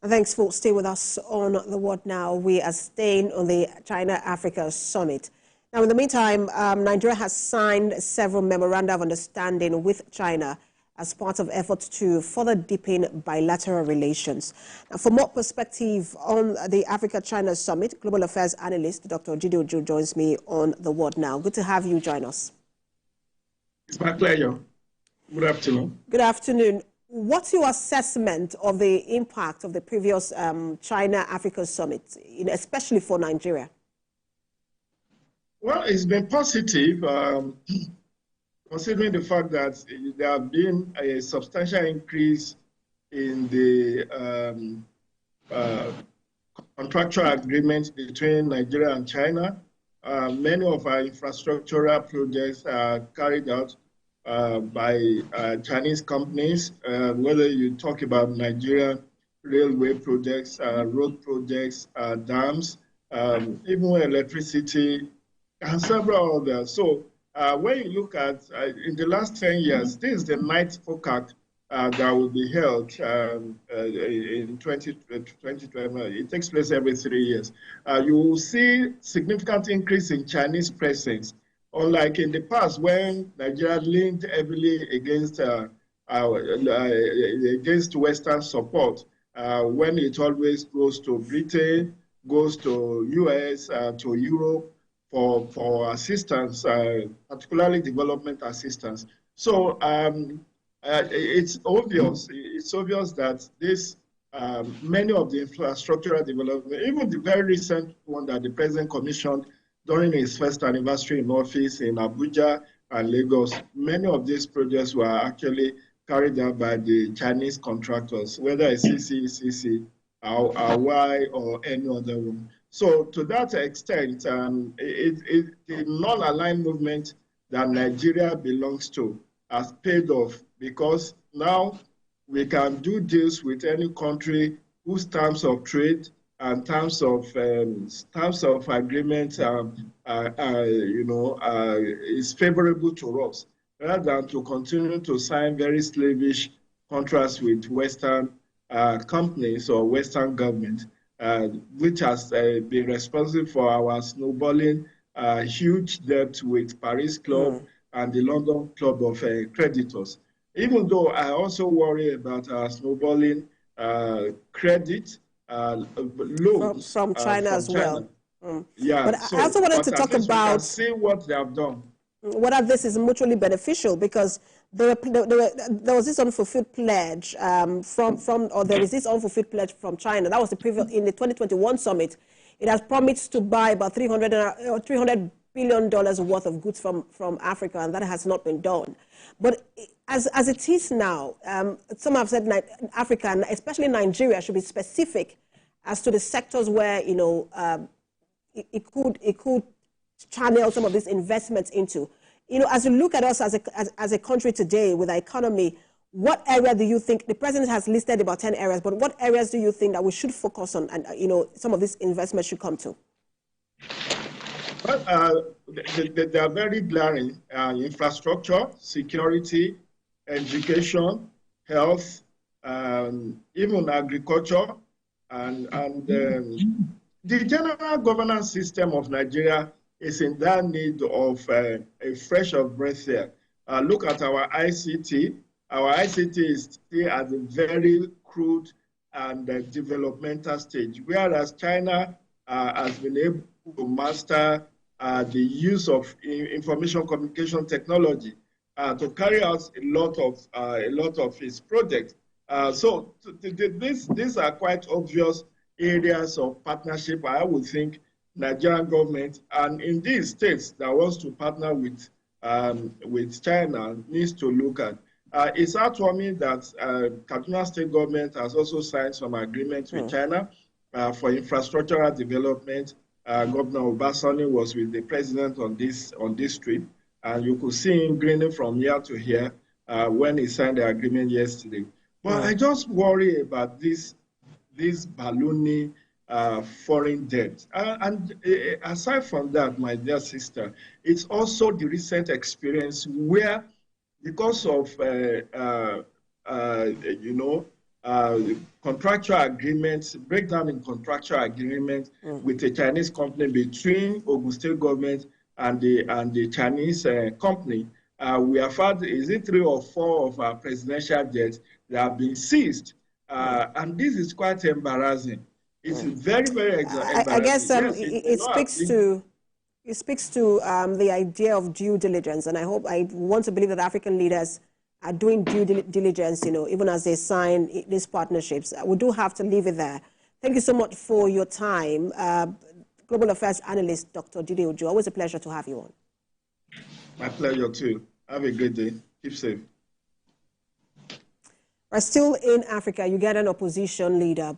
Thanks for staying with us on The What Now. We are staying on the China-Africa Summit. Now, in the meantime, Nigeria has signed several memoranda of understanding with China as part of efforts to further deepen bilateral relations. Now, for more perspective on the Africa-China Summit, Global Affairs Analyst Dr. Jide Ojo joins me on The What Now. Good to have you join us. It's my pleasure. Good afternoon. Good afternoon. What's your assessment of the impact of the previous China-Africa Summit, especially for Nigeria? Well, it's been positive, considering the fact that there have been a substantial increase in the contractual agreements between Nigeria and China. Many of our infrastructural projects are carried out by Chinese companies, whether you talk about Nigerian railway projects, road projects, dams, even electricity, and several others. So when you look at, in the last 10 years, this is the ninth FOCAC that will be held in 2020. It takes place every 3 years. You will see significant increase in Chinese presence. Unlike in the past, when Nigeria leaned heavily against Western support, when it always goes to Britain, goes to US, to Europe for assistance, particularly development assistance. So it's obvious that this many of the infrastructural development, even the very recent one that the President commissioned during his first anniversary in office in Abuja and Lagos, many of these projects were actually carried out by the Chinese contractors, whether it's CCECC, Y, or any other one. So to that extent, the non-aligned movement that Nigeria belongs to has paid off, because now we can do deals with any country whose terms of trade and terms of agreement, is favorable to us, rather than to continue to sign very slavish contracts with Western companies or Western government, which has been responsible for our snowballing huge debt with Paris Club and the London Club of Creditors. Even though I also worry about our snowballing credit loans from China as well. Yeah, but I also wanted to talk about see what they have done. Whether this is mutually beneficial, because there was this unfulfilled pledge there is this unfulfilled pledge from China. That was the previous in the 2021 summit. It has promised to buy about $300 billion worth of goods from Africa, and that has not been done. But as it is now, some have said Africa, and especially Nigeria, should be specific as to the sectors where it could channel some of these investments into. As you look at us as a country today with our economy, what area do you think, the president has listed about 10 areas, but what areas do you think that we should focus on and, some of these investments should come to? Well, they are very glaring. Infrastructure, security, education, health, even agriculture, and the general governance system of Nigeria is in that need of a fresh of breath here. Look at our ICT. Our ICT is still at a very crude and developmental stage, whereas China has been able to master the use of information communication technology to carry out a lot of its projects. So these are quite obvious areas of partnership. I would think Nigerian government and indeed states that wants to partner with China needs to look at. It's heartwarming that Kaduna State government has also signed some agreements with China for infrastructural development. Governor Obasani was with the president on this trip, and you could see him grinning from ear to ear when he signed the agreement yesterday. But I just worry about this ballooning foreign debt. And aside from that, my dear sister, it's also the recent experience where, because of contractual agreements, breakdown in contractual agreements with a Chinese company between Ogun State government and the Chinese company. We have had, is it 3 or 4 of our presidential jets that have been seized, and this is quite embarrassing. It's very, very embarrassing. I guess yes, it speaks to the idea of due diligence, and I want to believe that African leaders are doing due diligence, even as they sign these partnerships. We do have to leave it there. Thank you so much for your time. Global Affairs Analyst, Dr. Dide Ojo. Always a pleasure to have you on. My pleasure too. Have a great day. Keep safe. We're still in Africa. You get an opposition leader.